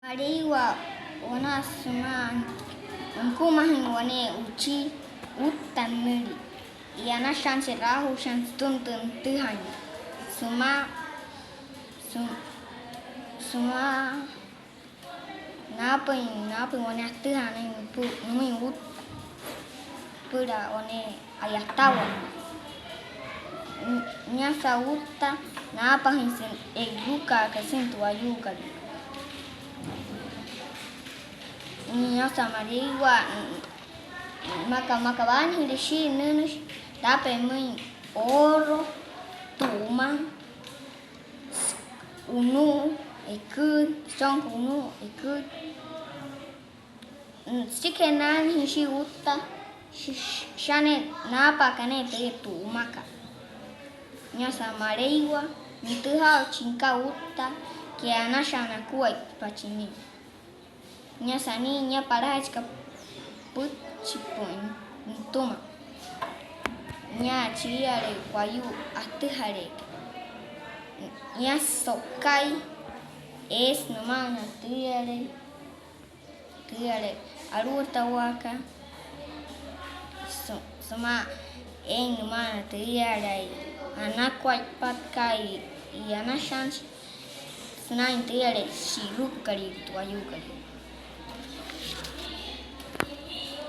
Aliwa wana suma mkumahin wane uci utan meli iana chance rahu chance tuntun tuhan suma napin wane tuhan numi ut pura wane ayah tawan nyasa utta napa hinsin eguka kasintu ayuka nyasa mariwa maka bani hideshi nunus dape mui oro tuma unu ikut song unu ikut sikenan hishi utta shane napa kane te tumaka nyasa mariwa nituha chinka utta que anashana kuai pachini nyasa ni nya para chika put chipun tuma nya chiare kwayu atuhare nya sokai es nomana tiare aruta waka sama en nomana tiare anakwai patkai y anashans snain tiare shiruk kari tu ayu kari